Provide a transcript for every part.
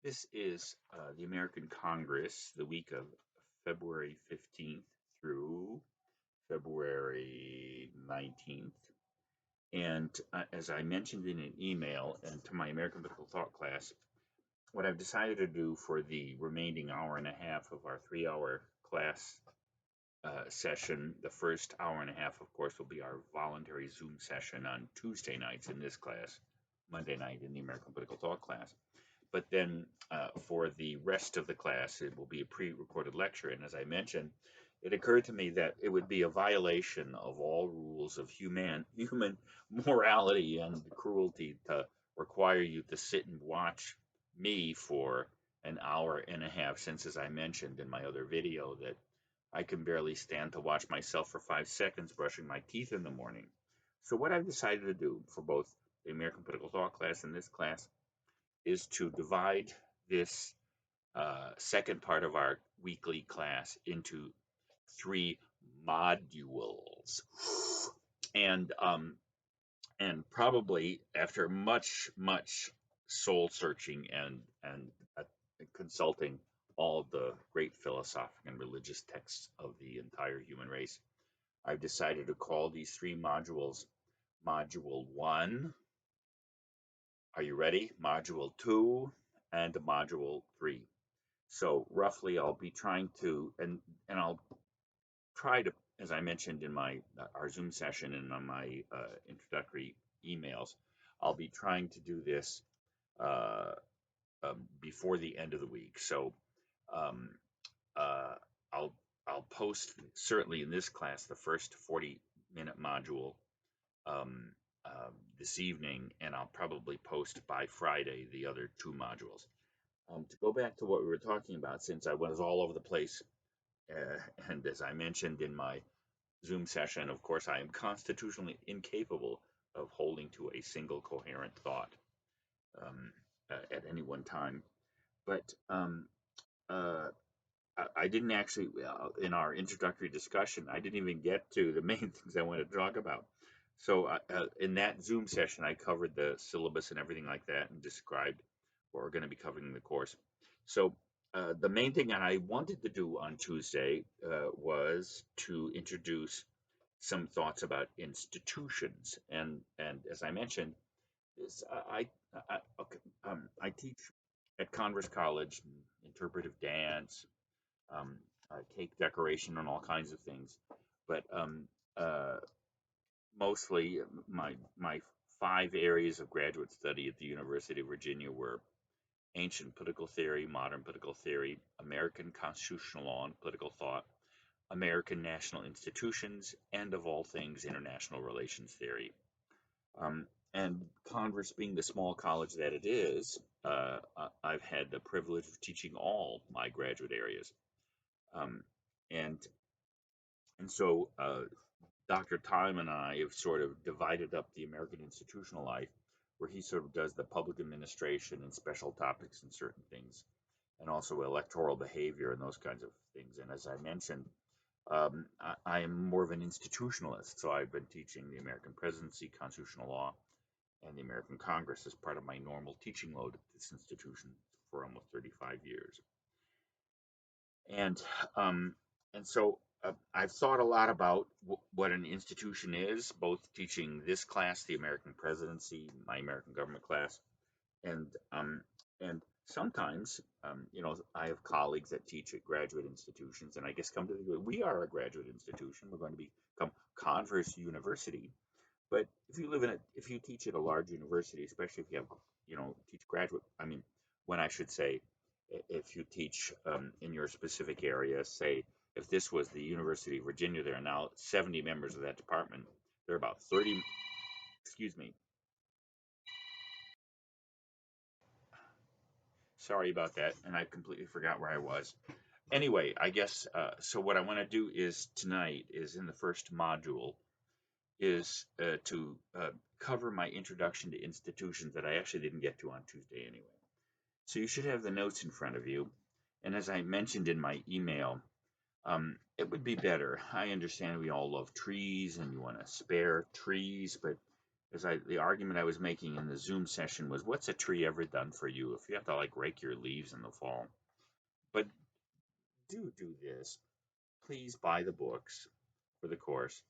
This is the American Congress, the week of February 15th through February 19th. And as I mentioned in an email and to my American Political Thought class, what I've decided to do for the remaining hour and a half of our 3-hour class session, the first hour and a half, of course, will be our voluntary Zoom session on Tuesday nights in this class, Monday night in the American Political Thought class. But then for the rest of the class, it will be a pre-recorded lecture. And as I mentioned, it occurred to me that it would be a violation of all rules of human morality and cruelty to require you to sit and watch me for an hour and a half, since, as I mentioned in my other video, that I can barely stand to watch myself for 5 seconds brushing my teeth in the morning. So what I've decided to do for both the American Political Thought class and this class is to divide this second part of our weekly class into 3 modules. And probably after much soul searching and consulting all of the great philosophic and religious texts of the entire human race, I've decided to call these 3 modules Module 1. Are you ready? Module 2 and Module 3. So roughly I'll be trying to, and I'll try to, as I mentioned in my our Zoom session and on my introductory emails, I'll be trying to do this uh, before the end of the week. So um, uh, I'll post certainly in this class the first 40-minute module um, this evening, and I'll probably post by Friday the other 2 modules. To go back to what we were talking about, since I was all over the place, and as I mentioned in my Zoom session, of course, I am constitutionally incapable of holding to a single coherent thought um, at any one time. But uh, I didn't actually, in our introductory discussion, I didn't even get to the main things I wanted to talk about. So in that Zoom session, I covered the syllabus and everything like that and described what we're going to be covering in the course. So the main thing that I wanted to do on Tuesday was to introduce some thoughts about institutions. And as I mentioned, is okay, I teach at Converse College, interpretive dance, um, cake decoration, and all kinds of things. But uh, mostly my 5 areas of graduate study at the University of Virginia were ancient political theory, modern political theory, American constitutional law and political thought, American national institutions, and of all things, international relations theory. And Converse being the small college that it is, I've had the privilege of teaching all my graduate areas. Um, and and so Dr. Time and I have sort of divided up the American institutional life, where he sort of does the public administration and special topics and certain things, and also electoral behavior and those kinds of things. And as I mentioned, I am more of an institutionalist, so I've been teaching the American presidency, constitutional law, and the American Congress as part of my normal teaching load at this institution for almost 35 years. And um, and so I've thought a lot about what an institution is, both teaching this class, the American presidency, my American government class, and sometimes I have colleagues that teach at graduate institutions, and I guess come to the we are a graduate institution. We're going to become Converse University. But if you teach at a large university, especially if you have, teach graduate, I mean, when I should say, if you teach in your specific area, say, if this was the University of Virginia, there are now 70 members of that department. There are about 30, excuse me, sorry about that, and I completely forgot where I was. Anyway, I guess, so what I want to do is tonight is in the first module is to cover my introduction to institutions that I actually didn't get to on Tuesday anyway. So you should have the notes in front of you. And as I mentioned in my email, it would be better. I understand we all love trees and you want to spare trees, but the argument I was making in the Zoom session was, what's a tree ever done for you if you have to like rake your leaves in the fall? But do this. Please buy the books for the course.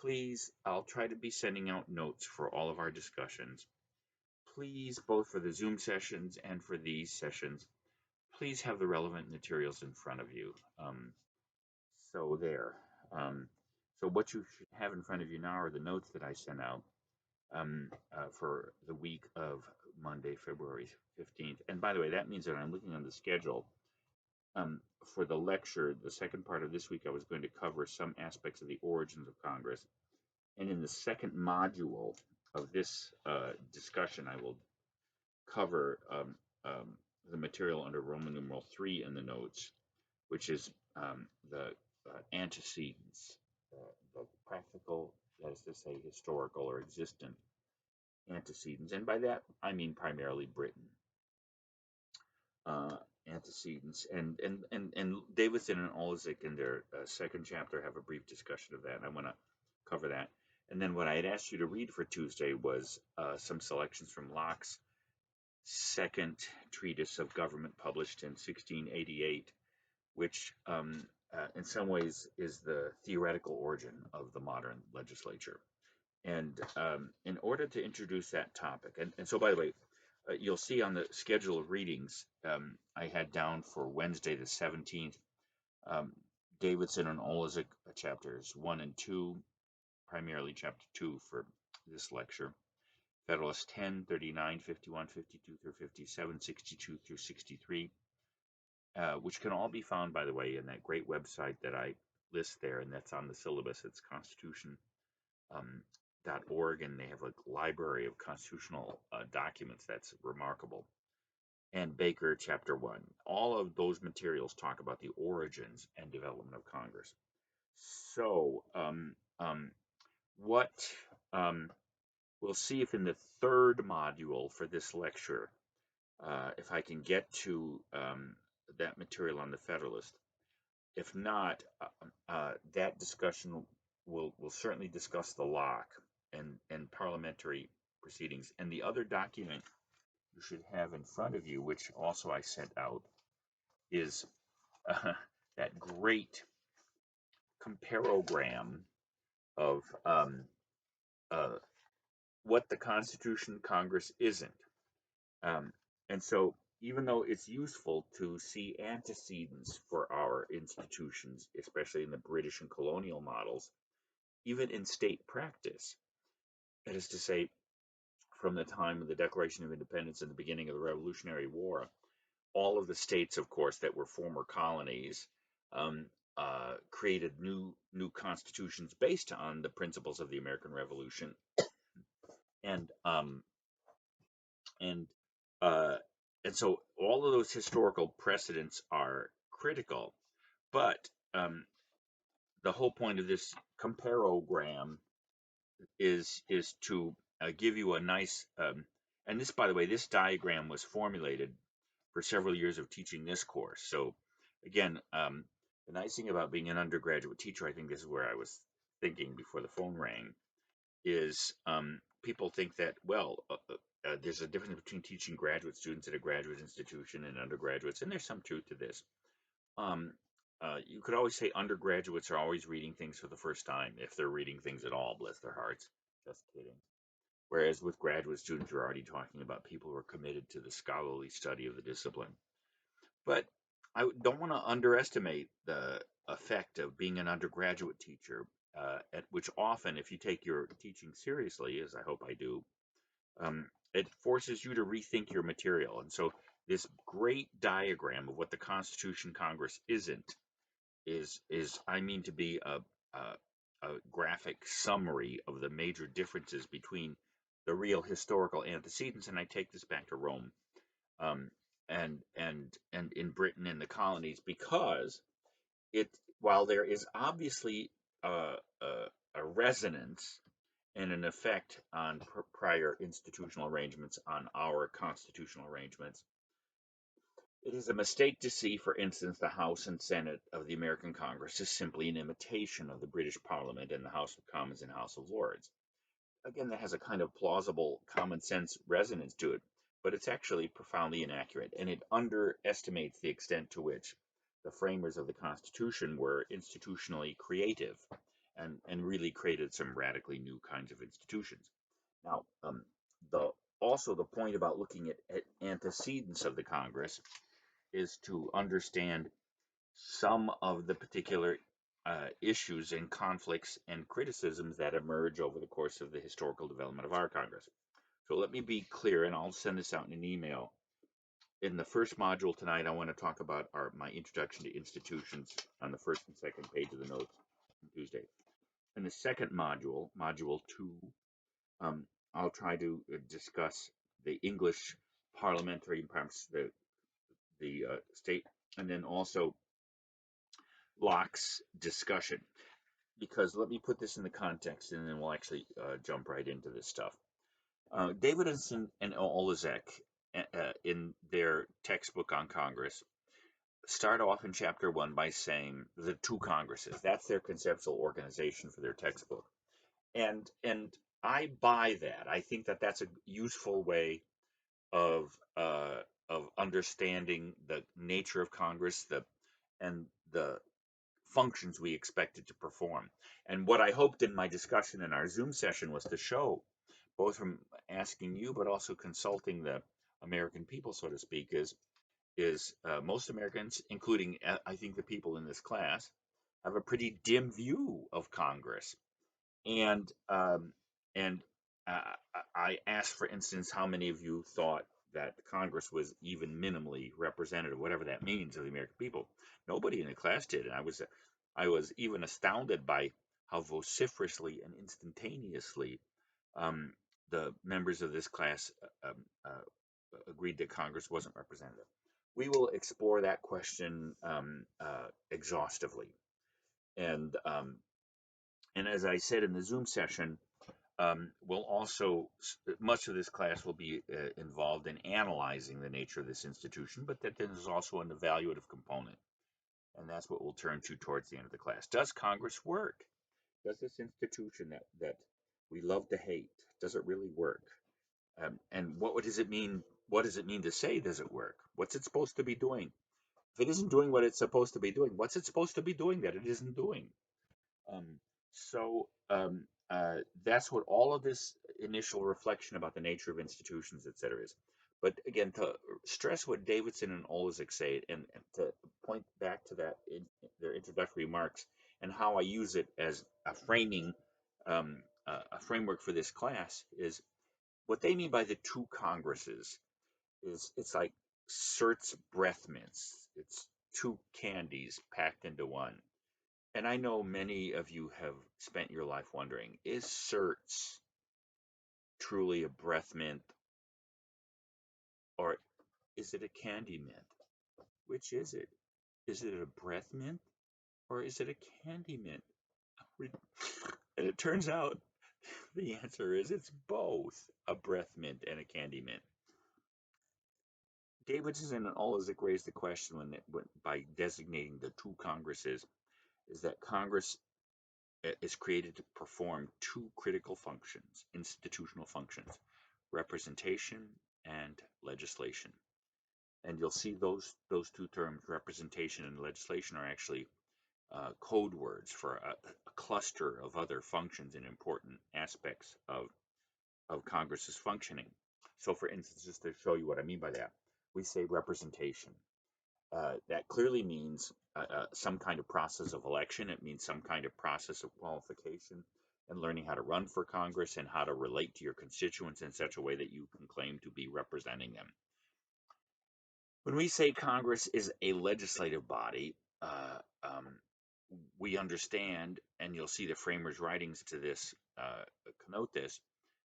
Please, I'll try to be sending out notes for all of our discussions. Please, both for the Zoom sessions and for these sessions, please have the relevant materials in front of you. So there. Um, so what you should have in front of you now are the notes that I sent out for the week of Monday, February 15th. And by the way, that means that I'm looking on the schedule. For the lecture, the second part of this week, I was going to cover some aspects of the origins of Congress. And in the second module of this discussion, I will cover the material under Roman numeral 3 in the notes, which is the antecedents, the practical, that is to say, historical or existent antecedents. And by that, I mean primarily Britain. Antecedents. And Davidson and Olzik in their second chapter have a brief discussion of that. And I want to cover that. And then what I had asked you to read for Tuesday was some selections from Locke's second treatise of government published in 1688, which in some ways is the theoretical origin of the modern legislature. And in order to introduce that topic, and so by the way, you'll see on the schedule of readings, I had down for Wednesday the 17th, Davidson and Olzik chapters 1 and 2, primarily chapter 2 for this lecture. Federalist 10, 39, 51, 52 through 57, 62 through 63, which can all be found, by the way, in that great website that I list there, and that's on the syllabus. It's constitution.org, and they have a library of constitutional documents that's remarkable. And Baker, chapter 1. All of those materials talk about the origins and development of Congress. So, what we'll see if in the third module for this lecture, if I can get to that material on the Federalist. If not, that discussion will certainly discuss the Locke and parliamentary proceedings. And the other document you should have in front of you, which also I sent out, is that great comparogram of what the Constitution Congress isn't. And so, even though it's useful to see antecedents for our institutions, especially in the British and colonial models, even in state practice, that is to say, from the time of the Declaration of Independence and the beginning of the Revolutionary War, all of the states, of course, that were former colonies created new constitutions based on the principles of the American Revolution, and and uh, and so all of those historical precedents are critical. But the whole point of this comparogram is to give you a nice and this, by the way, this diagram was formulated for several years of teaching this course. So again, the nice thing about being an undergraduate teacher, I think this is where I was thinking before the phone rang, is people think that, well, there's a difference between teaching graduate students at a graduate institution and undergraduates, and there's some truth to this. You could always say undergraduates are always reading things for the first time, if they're reading things at all, bless their hearts. Just kidding. Whereas with graduate students, you're already talking about people who are committed to the scholarly study of the discipline. But I don't want to underestimate the effect of being an undergraduate teacher, at which often, if you take your teaching seriously, as I hope I do, it forces you to rethink your material. And so this great diagram of what the Constitution Congress isn't is I mean to be a graphic summary of the major differences between the real historical antecedents, and I take this back to Rome, and in Britain and the colonies, because it, while there is obviously a resonance and an effect on prior institutional arrangements on our constitutional arrangements, it is a mistake to see, for instance, the House and Senate of the American Congress as simply an imitation of the British Parliament and the House of Commons and House of Lords. again, that has a kind of plausible common sense resonance to it, but it's actually profoundly inaccurate, and it underestimates the extent to which the framers of the Constitution were institutionally creative and really created some radically new kinds of institutions. Now, the also the point about looking at antecedents of the Congress is to understand some of the particular issues and conflicts and criticisms that emerge over the course of the historical development of our Congress. So let me be clear, and I'll send this out in an email. In the first module tonight, I want to talk about my introduction to institutions on the first and second page of the notes on Tuesday. In the second module, module 2, um, I'll try to discuss the English parliamentary, perhaps the state, and then also Locke's discussion. Because let me put this in the context, and then we'll actually jump right into this stuff. Davidson and Olezek, in their textbook on Congress, start off in chapter 1 by saying the two Congresses. That's their conceptual organization for their textbook, and I buy that. I think that that's a useful way of uh, of understanding the nature of Congress, the functions we expect it to perform. And what I hoped in my discussion in our Zoom session was to show, both from asking you but also consulting the American people, so to speak, is most Americans, including I think the people in this class, have a pretty dim view of Congress. And I asked, for instance, how many of you thought that Congress was even minimally representative, whatever that means, of the American people. Nobody in the class did, and I was even astounded by how vociferously and instantaneously um, the members of this class agreed that Congress wasn't representative. We will explore that question exhaustively, and as I said in the Zoom session, we'll also, much of this class will be involved in analyzing the nature of this institution, but that there's also an evaluative component. And that's what we'll turn to towards the end of the class. Does Congress work? Does this institution that we love to hate, does it really work? And what does it mean? What does it mean to say, does it work? What's it supposed to be doing? If it isn't doing what it's supposed to be doing, what's it supposed to be doing that it isn't doing? Um, so that's what all of this initial reflection about the nature of institutions, et cetera, is. But again, to stress what Davidson and Olezek say, and to point back to that in their introductory remarks and how I use it as a a framework for this class, is what they mean by the two Congresses is it's like Surt's breath mints. It's two candies packed into one. And I know many of you have spent your life wondering, is Certs truly a breath mint, or is it a candy mint? Which is it? Is it a breath mint or is it a candy mint? And it turns out the answer is it's both a breath mint and a candy mint. Davidson and Olezek raised the question by designating the two Congresses, is that Congress is created to perform two critical functions, institutional functions: representation and legislation. And you'll see those two terms, representation and legislation, are actually code words for a cluster of other functions and important aspects of Congress's functioning. So, for instance, just to show you what I mean by that, we say representation. That clearly means some kind of process of election. It means some kind of process of qualification and learning how to run for Congress and how to relate to your constituents in such a way that you can claim to be representing them. When we say Congress is a legislative body, we understand, and you'll see the framers' writings to this connote this,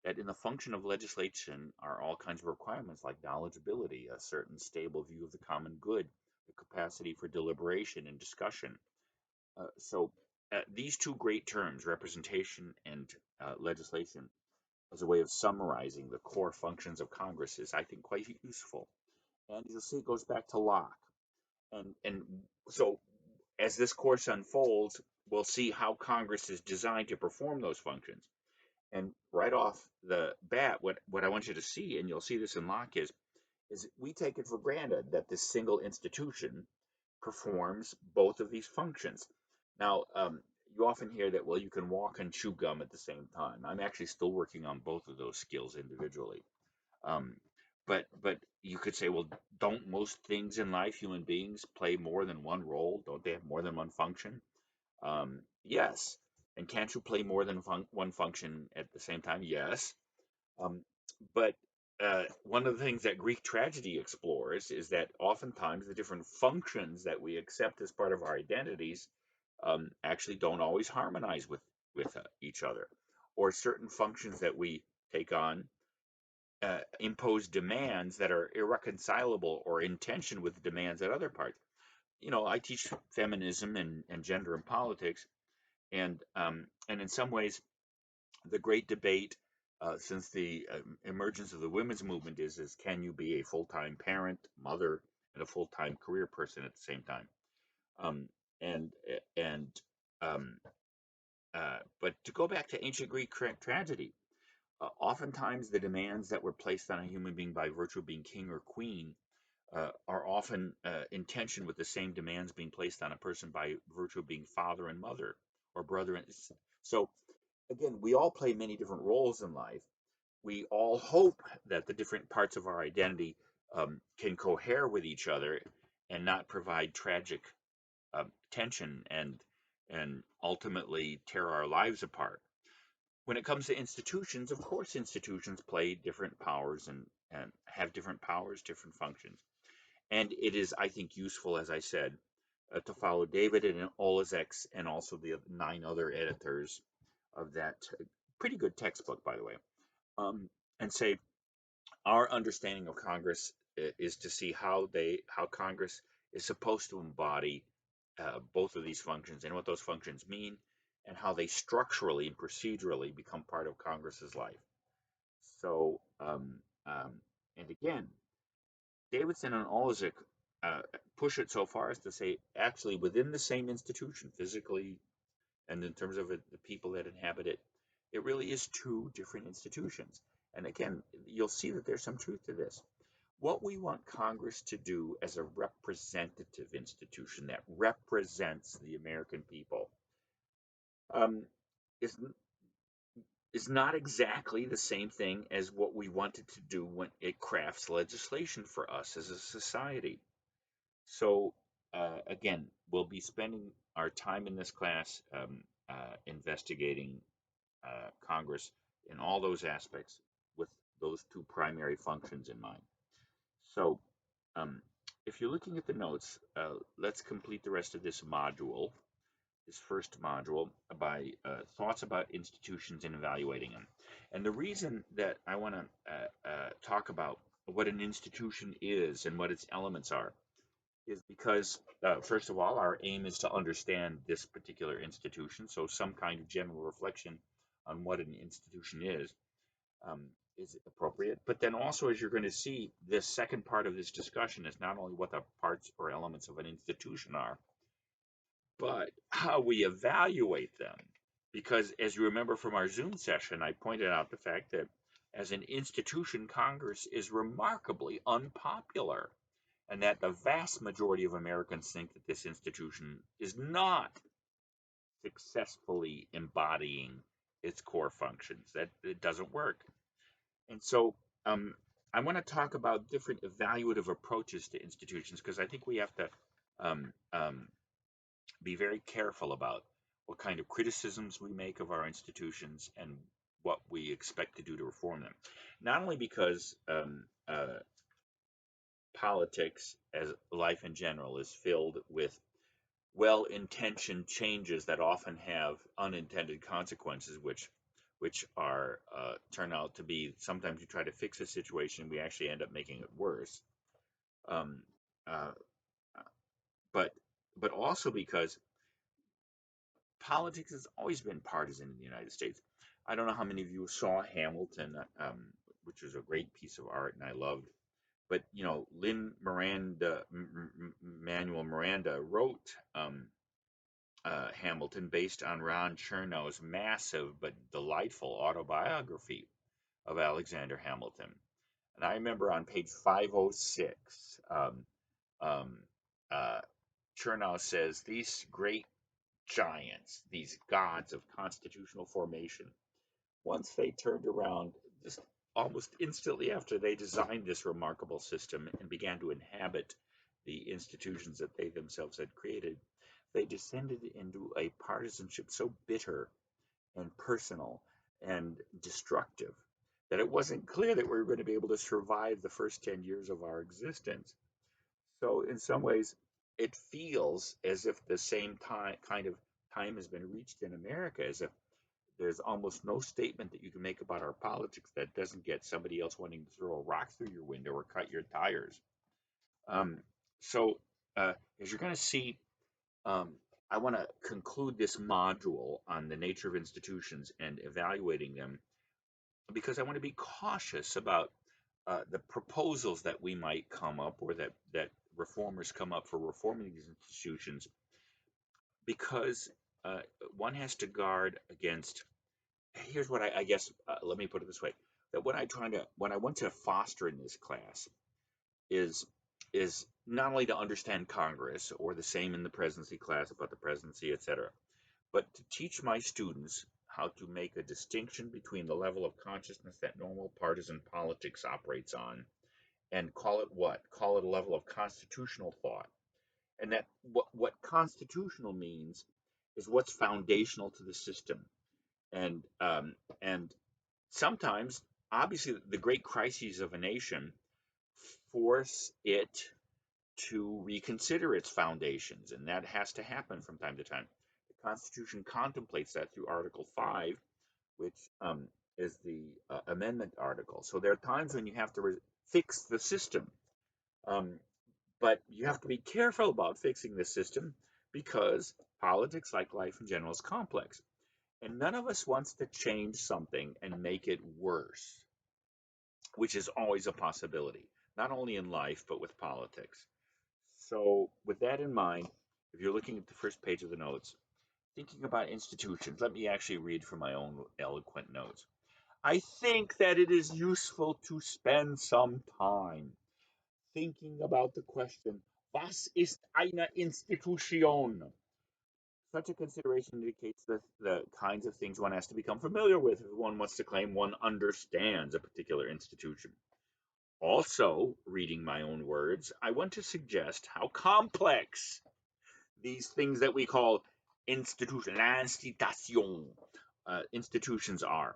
that in the function of legislation are all kinds of requirements like knowledgeability, a certain stable view of the common good, the capacity for deliberation and discussion. So these two great terms, representation and legislation, as a way of summarizing the core functions of Congress, is, I think, quite useful. And you'll see it goes back to Locke. And so as this course unfolds, we'll see how Congress is designed to perform those functions. And right off the bat, what I want you to see, and you'll see this in Locke, is we take it for granted that this single institution performs both of these functions. Now, you often hear that, well, you can walk and chew gum at the same time. I'm actually still working on both of those skills individually. Um, but you could say, well, don't most things in life, human beings, play more than one role? Don't they have more than one function? Yes. And can't you play more than one function at the same time? Yes. Um, but one of the things that Greek tragedy explores is that oftentimes the different functions that we accept as part of our identities actually don't always harmonize with each other, or certain functions that we take on impose demands that are irreconcilable or in tension with demands at other parts. I teach feminism and gender and politics, and in some ways the great debate since the emergence of the women's movement is can you be a full-time parent, mother, and a full-time career person at the same time? Um, and um, but to go back to ancient Greek tragedy, oftentimes the demands that were placed on a human being by virtue of being king or queen are often in tension with the same demands being placed on a person by virtue of being father and mother or brother and so again, we all play many different roles in life. We all hope that the different parts of our identity can cohere with each other and not provide tragic tension and ultimately tear our lives apart. When it comes to institutions, of course, institutions play different powers and have different powers, different functions. And it is, I think, useful, as I said, to follow David and Olazek's and also the 9 other editors of that pretty good textbook, by the way, and say our understanding of Congress is to see how Congress is supposed to embody both of these functions and what those functions mean and how they structurally and procedurally become part of Congress's life. So, um, and again, Davidson and Olzik uh, push it so far as to say actually within the same institution, physically and in terms of the people that inhabit it, it really is two different institutions. And again, you'll see that there's some truth to this. What we want Congress to do as a representative institution that represents the American people um, is is not exactly the same thing as what we want it to do when it crafts legislation for us as a society. So again, we'll be spending our time in this class investigating Congress in all those aspects with those two primary functions in mind. So, um, if you're looking at the notes, let's complete the rest of this module, this first module, by thoughts about institutions and evaluating them. And the reason that I want to talk about what an institution is and what its elements are is because, first of all, our aim is to understand this particular institution. So, some kind of general reflection on what an institution um, is appropriate. But then also, as you're going to see, this second part of this discussion is not only what the parts or elements of an institution are, but how we evaluate them. Because as you remember from our Zoom session, I pointed out the fact that as an institution, Congress is remarkably unpopular, and that the vast majority of Americans think that this institution is not successfully embodying its core functions, that it doesn't work. And so um, I want to talk about different evaluative approaches to institutions because I think we have to um, um, be very careful about what kind of criticisms we make of our institutions and what we expect to do to reform them. Not only because politics, as life in general, is filled with well-intentioned changes that often have unintended consequences, which are turn out to be sometimes you try to fix a situation, we actually end up making it worse. Um, uh, but but also because politics has always been partisan in the United States. I don't know how many of you saw Hamilton, which was a great piece of art and I loved. But Lin Miranda, Manuel Miranda wrote Hamilton, based on Ron Chernow's massive but delightful autobiography of Alexander Hamilton. And I remember on page 506, um, uh, Chernow says these great giants, these gods of constitutional formation, once they turned around, just almost instantly after they designed this remarkable system and began to inhabit the institutions that they themselves had created, they descended into a partisanship so bitter and personal and destructive that it wasn't clear that we were going to be able to survive the first 10 years of our existence. So, in some ways, it feels as if the same kind of time has been reached in America, as if there's almost no statement that you can make about our politics that doesn't get somebody else wanting to throw a rock through your window or cut your tires. Um, so, as you're going to see, um, I want to conclude this module on the nature of institutions and evaluating them because I want to be cautious about the proposals that we might come up or that reformers come up for reforming these institutions because uh, one has to guard against. Here's what I guess. Let me put it this way: that when I want to foster in this class is is not only to understand Congress or the same in the presidency class about the presidency, etc., but to teach my students how to make a distinction between the level of consciousness that normal partisan politics operates on and call it what? Call it a level of constitutional thought. And that what constitutional means is what's foundational to the system. And sometimes, obviously, the great crises of a nation force it to reconsider its foundations, and that has to happen from time to time. The Constitution contemplates that through Article 5, which is the amendment article. So there are times when you have to fix the system, um, but you have to be careful about fixing the system because politics, like life in general, is complex. And none of us wants to change something and make it worse, which is always a possibility, not only in life, but with politics. So, with that in mind, if you're looking at the first page of the notes, thinking about institutions, let me actually read from my own eloquent notes. I think that it is useful to spend some time thinking about the question, was ist eine Institution? Such a consideration indicates the kinds of things one has to become familiar with if one wants to claim one understands a particular institution. Also, reading my own words, I want to suggest how complex these things that we call institutions are.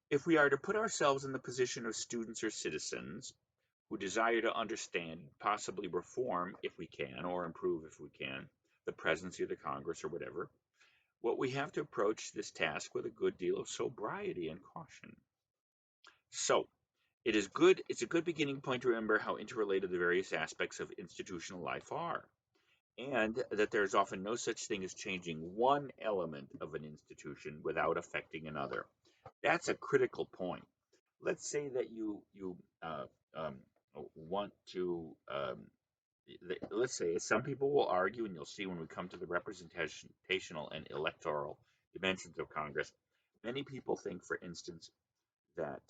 If we are to put ourselves in the position of students or citizens who desire to understand, possibly reform if we can, or improve if we can, the presidency of the Congress or whatever, what we have to approach this task with a good deal of sobriety and caution. So, it's a good beginning point to remember how interrelated the various aspects of institutional life are, and that there is often no such thing as changing one element of an institution without affecting another. That's a critical point. Let's say that you um, want to let's say some people will argue, and you'll see when we come to the representational and electoral dimensions of Congress, many people think, for instance, that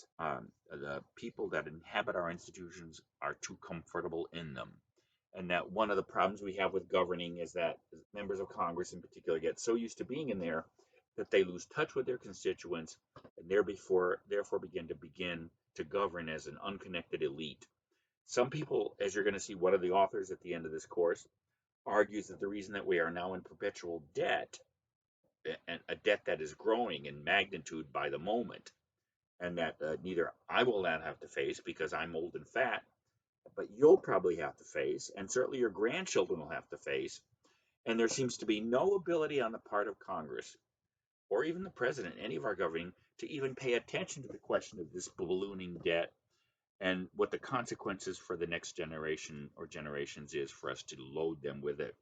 the people that inhabit our institutions are too comfortable in them. And that one of the problems we have with governing is that members of Congress in particular get so used to being in there that they lose touch with their constituents and therefore begin to govern as an unconnected elite. Some people, as you're going to see, one of the authors at the end of this course argues that the reason that we are now in perpetual debt, and a debt that is growing in magnitude by the moment, and that neither I will not have to face because I'm old and fat, but you'll probably have to face, and certainly your grandchildren will have to face. And there seems to be no ability on the part of Congress or even the president, any of our governing, to even pay attention to the question of this ballooning debt and what the consequences for the next generation or generations is for us to load them with it.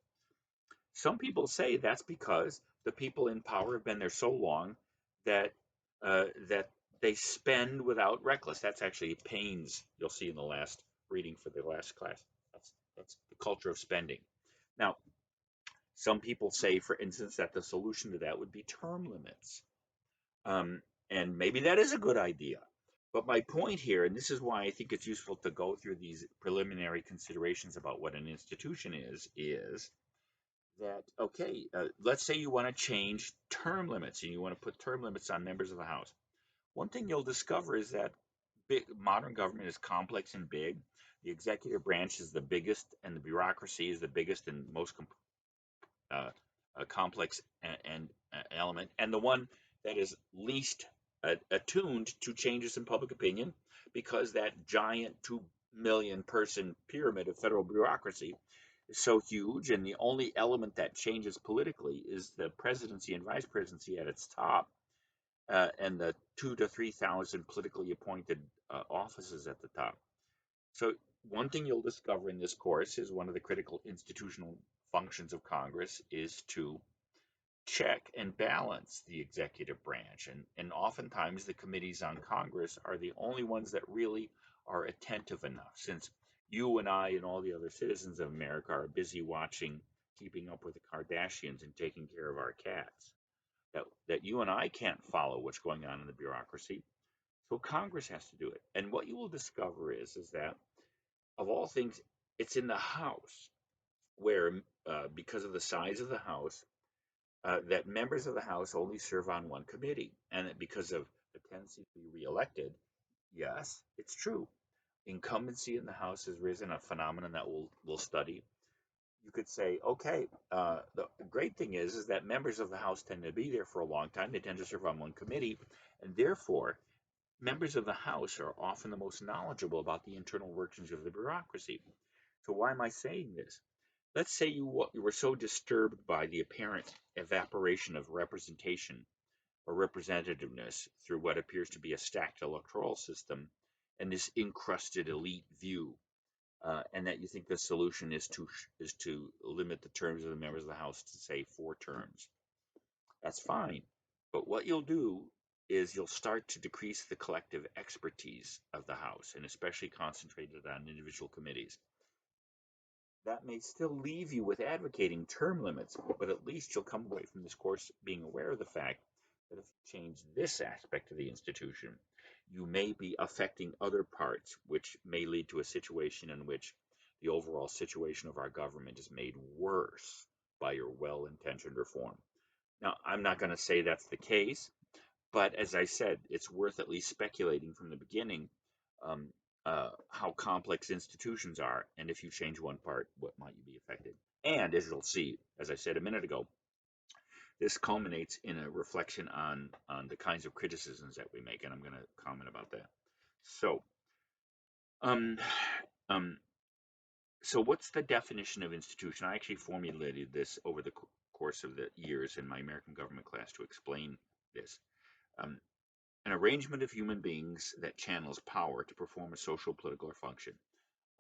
Some people say that's because the people in power have been there so long that that they spend without reckless. That's actually Payne's. You'll see in the last reading for the last class. That's the culture of spending. Now, Some people say, for instance, that the solution to that would be term limits. Um, and maybe that is a good idea. But my point here, and this is why I think it's useful to go through these preliminary considerations about what an institution is that, okay, let's say you want to change term limits and you want to put term limits on members of the House. One thing you'll discover is that modern government is complex and big. The executive branch is the biggest, and the bureaucracy is the biggest and most uh, complex element, and the one that is least attuned to changes in public opinion, because that giant 2 million person pyramid of federal bureaucracy is so huge, and the only element that changes politically is the presidency and vice presidency at its top, and the 2 to 3 thousand politically appointed offices at the top. So one thing you'll discover in this course is one of the critical institutional functions of Congress is to check and balance the executive branch. And oftentimes the committees on Congress are the only ones that really are attentive enough, since you and I and all the other citizens of America are busy watching Keeping Up with the Kardashians and taking care of our cats. That you and I can't follow what's going on in the bureaucracy. So Congress has to do it. And what you will discover is that, of all things, it's in the House where, because of the size of the House, that members of the House only serve on one committee, and that because of the tendency to be reelected, yes, it's true. Incumbency in the House has risen, a phenomenon that we'll study. You could say, okay, the great thing is that members of the House tend to be there for a long time. They tend to serve on one committee, and therefore, members of the House are often the most knowledgeable about the internal workings of the bureaucracy. So why am I saying this? Let's say you were so disturbed by the apparent evaporation of representation or representativeness through what appears to be a stacked electoral system and this encrusted elite view, and that you think the solution is to limit the terms of the members of the House to, say, 4 terms. That's fine, but what you'll do is you'll start to decrease the collective expertise of the House, and especially concentrated on individual committees. That may still leave you with advocating term limits, but at least you'll come away from this course being aware of the fact that if you change this aspect of the institution, you may be affecting other parts, which may lead to a situation in which the overall situation of our government is made worse by your well intentioned reform. Now, I'm not going to say that's the case, but as I said, it's worth at least speculating from the beginning, um, how complex institutions are, and if you change one part, what might you be affected? And as you'll see, as I said a minute ago, this culminates in a reflection on the kinds of criticisms that we make, and I'm going to comment about that. So, um, um, so what's the definition of institution? I actually formulated this over the course of the years in my American government class to explain this. Um, an arrangement of human beings that channels power to perform a social, political, or function.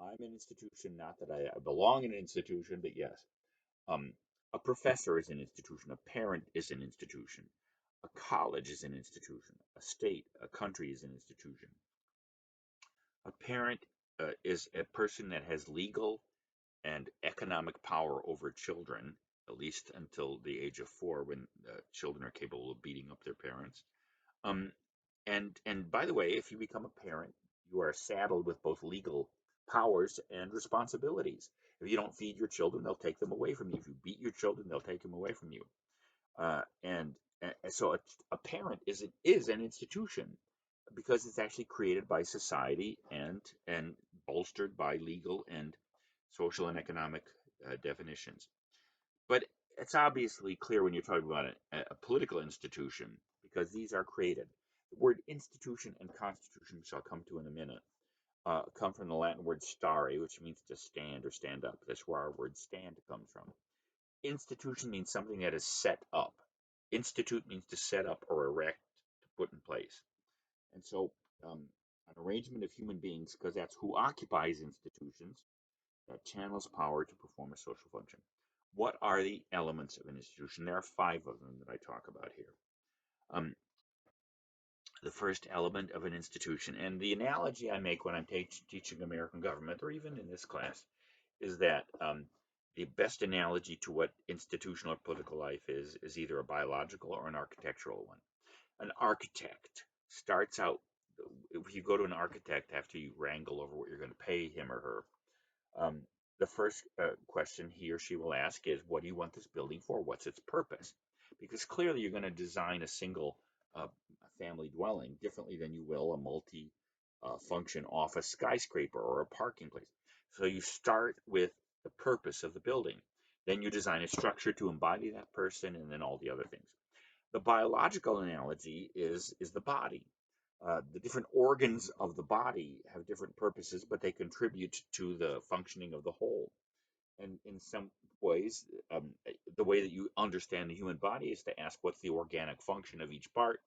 I'm an institution, not that I belong in an institution, but yes. Um, a professor is an institution. A parent is an institution. A college is an institution. A state, a country is an institution. A parent is a person that has legal and economic power over children, at least until the age of 4, when children are capable of beating up their parents. Um, and by the way, if you become a parent, you are saddled with both legal powers and responsibilities. If you don't feed your children, they'll take them away from you. If you beat your children, they'll take them away from you. And so a parent is an institution because it's actually created by society and bolstered by legal and social and economic definitions. But it's obviously clear when you're talking about a political institution, because these are created. The word institution and constitution, which I'll come to in a minute, come from the Latin word stare, which means to stand or stand up. That's where our word stand comes from. Institution means something that is set up. Institute means to set up or erect, to put in place. And so, an arrangement of human beings, because that's who occupies institutions, that channels power to perform a social function. What are the elements of an institution? There are 5 of them that I talk about here. Um, the first element of an institution, and the analogy I make when I'm teaching American government, or even in this class, is that the best analogy to what institutional or political life is either a biological or an architectural one. An architect starts out, if you go to an architect after you wrangle over what you're going to pay him or her, um, the first question he or she will ask is, what do you want this building for? What's its purpose? Because clearly you're going to design a single family dwelling differently than you will a multi function office skyscraper or a parking place. So you start with the purpose of the building. Then you design a structure to embody that person and then all the other things. The biological analogy is the body. The different organs of the body have different purposes, but they contribute to the functioning of the whole. And in some ways, the way that you understand the human body is to ask what's the organic function of each part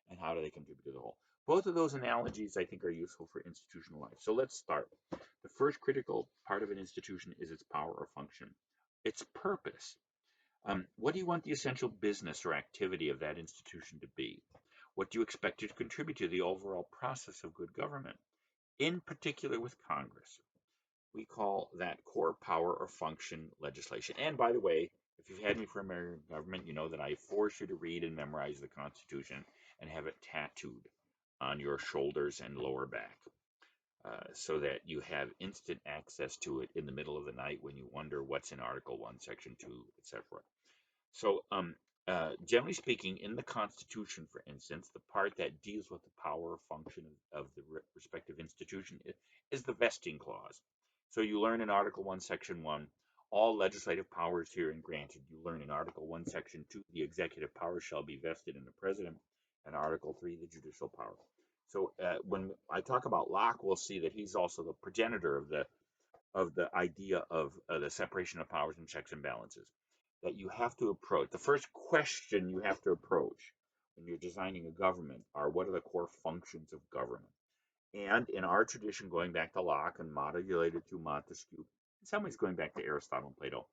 and how do they contribute to the whole. Both of those analogies, I think, are useful for institutional life. So let's start. The first critical part of an institution is its power or function, its purpose. What do you want the essential business or activity of that institution to be? What do you expect it to contribute to the overall process of good government? In particular with Congress, we call that core power or function legislation. And by the way, if you've had me for American government, you know that I force you to read and memorize the Constitution and have it tattooed on your shoulders and lower back, so that you have instant access to it in the middle of the night when you wonder what's in Article 1, Section 2, etc. So, generally speaking, in the Constitution, for instance, the part that deals with the power or function of the respective institution is the vesting clause. So you learn in Article 1, Section 1, all legislative powers herein granted. You learn in Article 1, Section 2, the executive power shall be vested in the president, and Article 3, the judicial power. So when I talk about Locke, we'll see that he's also the progenitor of the idea of the separation of powers and checks and balances that you have to approach. The first question you have to approach when you're designing a government are what are the core functions of government? And in our tradition, going back to Locke and modulated through Montesquieu, in some ways going back to Aristotle and Plato,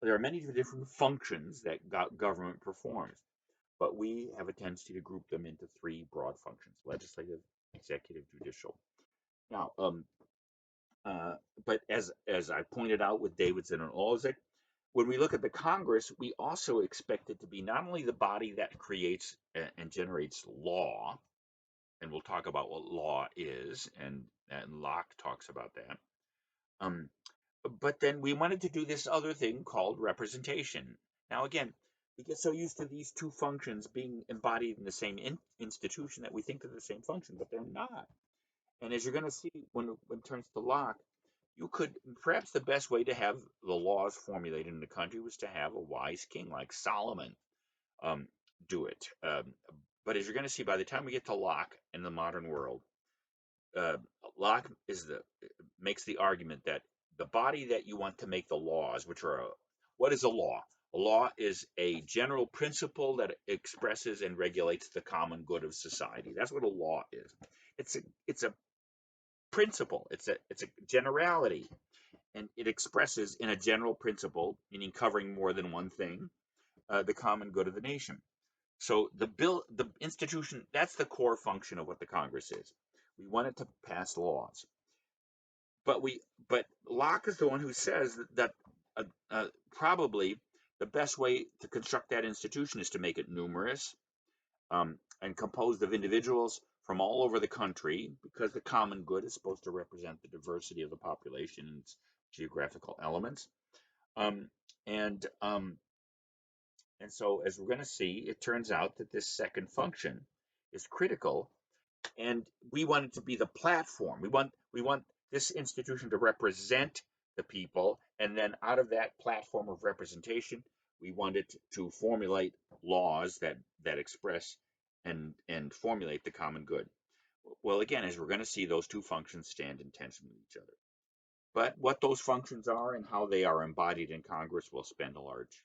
there are many different functions that government performs, but we have a tendency to group them into three broad functions: legislative, executive, judicial. Now, but as I pointed out with Davidson and Olzik, when we look at the Congress, we also expect it to be not only the body that creates and generates law, and we'll talk about what law is, and Locke talks about that. But then we wanted to do this other thing called representation. Now, again, we get so used to these two functions being embodied in the same institution that we think they're the same function, but they're not. And as you're going to see when it turns to Locke, you could perhaps the best way to have the laws formulated in the country was to have a wise king like Solomon um, do it. But as you're going to see, by the time we get to Locke in the modern world, uh, Locke makes the argument that the body that you want to make the laws, what is a law? A law is a general principle that expresses and regulates the common good of society. That's what a law is. It's a principle. It's a generality, and it expresses in a general principle, meaning covering more than one thing, the common good of the nation. So the institution, that's the core function of what the Congress is. We want it to pass laws, but Locke is the one who says that probably the best way to construct that institution is to make it numerous, and composed of individuals from all over the country, because the common good is supposed to represent the diversity of the population and its geographical elements. Um, and um, and so, as we're going to see, it turns out that this second function is critical, and we want it to be the platform. We want this institution to represent the people, and then out of that platform of representation, we want it to formulate laws that express and formulate the common good. Well, again, as we're going to see, those two functions stand in tension with each other. But what those functions are and how they are embodied in Congress, we'll spend a large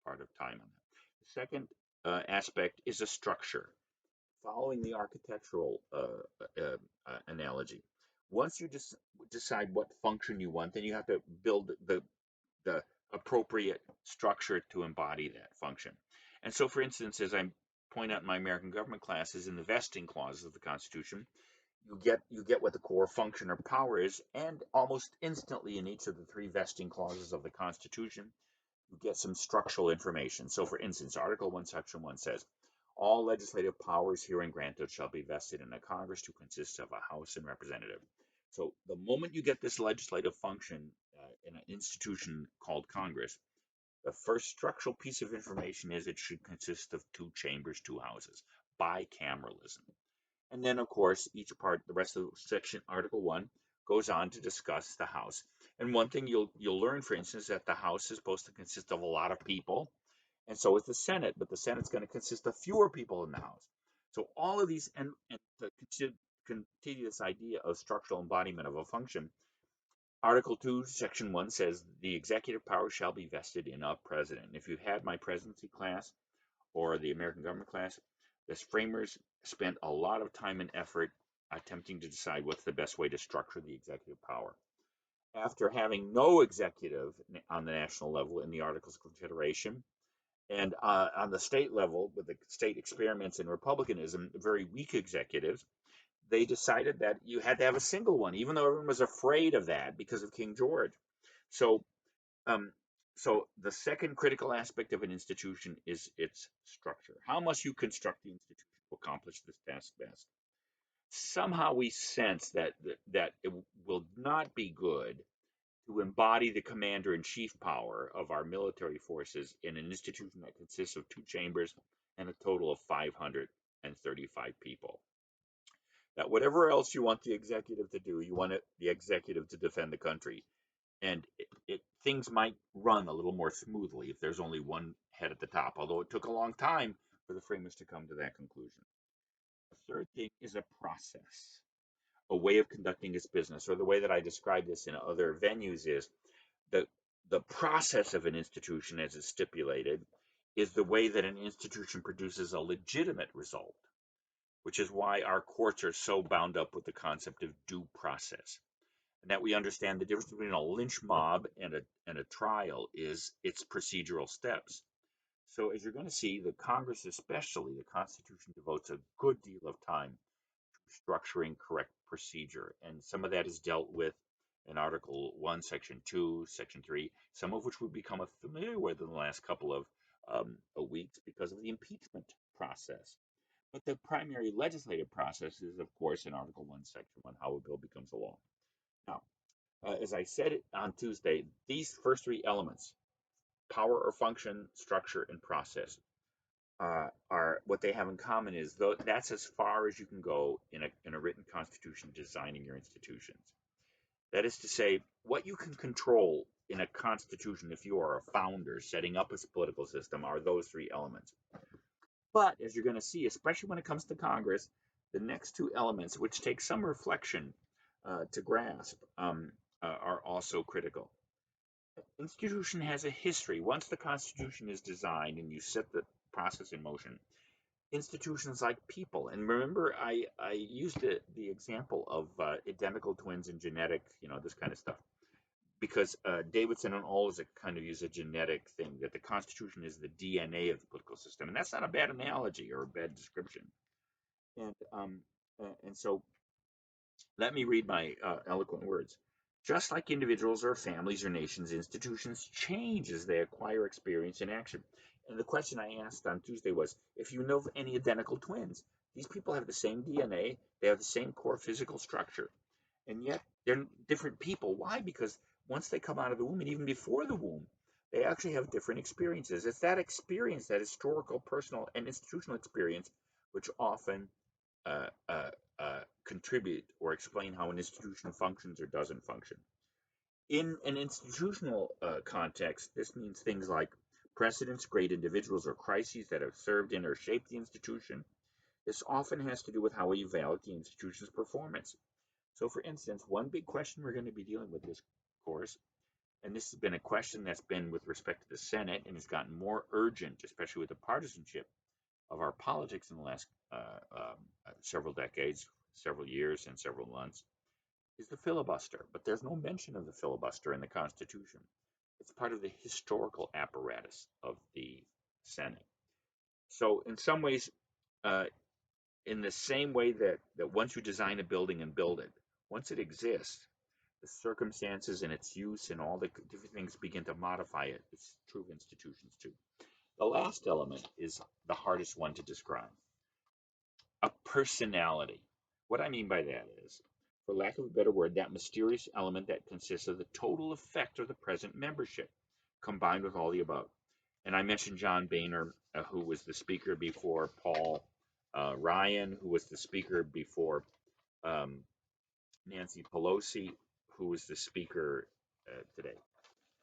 part of time on that. The second aspect is a structure. Following the architectural analogy, once you just decide what function you want, then you have to build the appropriate structure to embody that function. And so, for instance, as I point out in my American government classes, in the vesting clauses of the Constitution, you get what the core function or power is, and almost instantly in each of the three vesting clauses of the Constitution, you get some structural information. So, for instance, Article 1, Section 1 says, all legislative powers herein granted shall be vested in a Congress to consist of a House and Representative. So, the moment you get this legislative function in an institution called Congress, the first structural piece of information is it should consist of two chambers, two houses, bicameralism. And then, of course, each part, the rest of the section, Article 1, goes on to discuss the House. And one thing you'll learn, for instance, that the House is supposed to consist of a lot of people, and so is the Senate, but the Senate's going to consist of fewer people in the House. So all of these, and to continue this idea of structural embodiment of a function, Article 2, Section 1 says the executive power shall be vested in a president. If you had my presidency class or the American government class, the framers spent a lot of time and effort attempting to decide what's the best way to structure the executive power. After having no executive on the national level in the Articles of Confederation, and on the state level, with the state experiments in republicanism, very weak executives, they decided that you had to have a single one, even though everyone was afraid of that because of King George. So, um, so the second critical aspect of an institution is its structure. How must you construct the institution to accomplish this task best? Somehow we sense that it will not be good to embody the commander-in-chief power of our military forces in an institution that consists of two chambers and a total of 535 people. That whatever else you want the executive to do, you want the executive to defend the country. And things might run a little more smoothly if there's only one head at the top, although it took a long time for the framers to come to that conclusion. The third thing is a process, a way of conducting its business, or the way that I describe this in other venues is the the process of an institution as it's stipulated is the way that an institution produces a legitimate result, which is why our courts are so bound up with the concept of due process. And that we understand the difference between a lynch mob and a trial is its procedural steps. So as you're going to see, the Congress, especially the Constitution, devotes a good deal of time structuring correct procedure. And some of that is dealt with in Article 1, Section 2, Section 3, some of which we've become familiar with in the last couple of weeks because of the impeachment process. But the primary legislative process is, of course, in Article 1, Section 1, how a bill becomes a law. Now, as I said on Tuesday, these first three elements, power or function, structure, and process, are what they have in common is that's as far as you can go in a written constitution designing your institutions. That is to say, what you can control in a constitution if you are a founder setting up a political system are those three elements. But as you're going to see, especially when it comes to Congress, the next two elements, which take some reflection to grasp, are also critical. Institution has a history. Once the Constitution is designed and you set the process in motion, institutions like people. And remember, I used the example of identical twins and genetic, this kind of stuff, because Davidson and Olds kind of use a genetic thing that the Constitution is the DNA of the political system, and that's not a bad analogy or a bad description. And so let me read my eloquent words. Just like individuals or families or nations, institutions change as they acquire experience and action. And the question I asked on Tuesday was, if you know of any identical twins, these people have the same DNA, they have the same core physical structure, and yet they're different people. Why? Because once they come out of the womb, and even before the womb, they actually have different experiences. It's that experience, that historical, personal, and institutional experience, which often uh, uh, contribute or explain how an institution functions or doesn't function. In an institutional context, this means things like precedents, great individuals, or crises that have served in or shaped the institution. This often has to do with how we evaluate the institution's performance. So, for instance, one big question we're going to be dealing with this course, and this has been a question that's been with respect to the Senate and has gotten more urgent, especially with the partisanship of our politics in the last several decades, several years, and several months, is the filibuster. But there's no mention of the filibuster in the Constitution. It's part of the historical apparatus of the Senate. So, in some ways, uh, in the same way that once you design a building and build it, once it exists, the circumstances and its use and all the different things begin to modify it. It's true of institutions too. The last element is the hardest one to describe, a personality. What I mean by that is, for lack of a better word, that mysterious element that consists of the total effect of the present membership combined with all the above. And I mentioned John Boehner, who was the speaker before Paul Ryan, who was the speaker before um, Nancy Pelosi, who was the speaker today.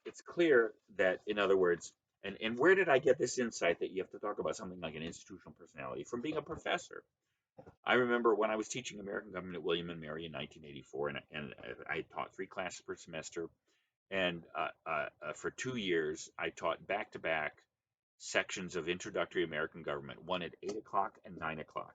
It's clear that, in other words, and where did I get this insight that you have to talk about something like an institutional personality? From being a professor. I remember when I was teaching American government at William and Mary in 1984, and I taught 3 classes per semester. And for 2 years, I taught back to back sections of introductory American government, one at 8 o'clock and 9 o'clock.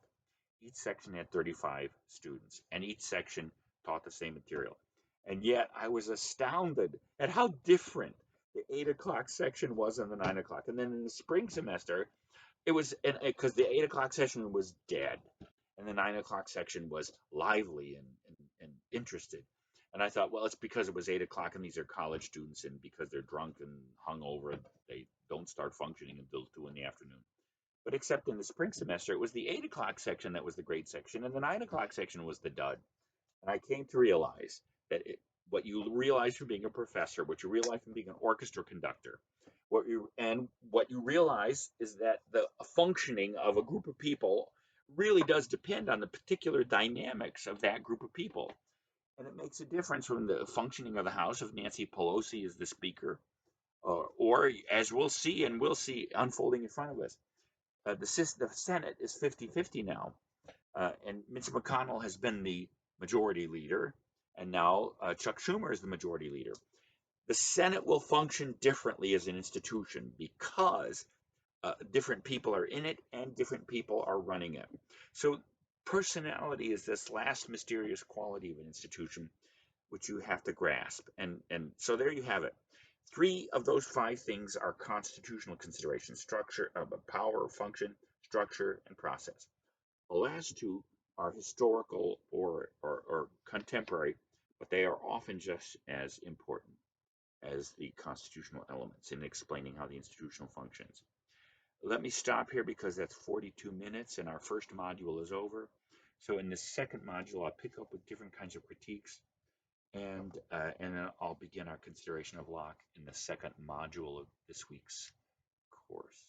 Each section had 35 students, and each section taught the same material. And yet I was astounded at how different the 8 o'clock section was than the 9 o'clock. And then in the spring semester, it was because the 8 o'clock session was dead, and the 9 o'clock section was lively and interested. And I thought, well, it's because it was 8 o'clock and these are college students, and because they're drunk and hungover, they don't start functioning until 2 in the afternoon. But except in the spring semester, it was the 8 o'clock section that was the great section, and the 9 o'clock section was the dud. And I came to realize that what you realize from being a professor, what you realize from being an orchestra conductor, what you realize is that the functioning of a group of people really does depend on the particular dynamics of that group of people. And it makes a difference from the functioning of the House if Nancy Pelosi is the speaker, or as we'll see unfolding in front of us, the Senate is 50-50 now, and Mitch McConnell has been the majority leader, and now Chuck Schumer is the majority leader. The Senate will function differently as an institution because different people are in it and different people are running it. So personality is this last mysterious quality of an institution which you have to grasp. And so there you have it. 3 of those 5 things are constitutional considerations: structure, power, function, structure, and process. The last 2 are historical or contemporary, but they are often just as important as the constitutional elements in explaining how the institutional functions. Let me stop here because that's 42 minutes and our first module is over. So in the second module, I'll pick up with different kinds of critiques, and then I'll begin our consideration of Locke in the second module of this week's course.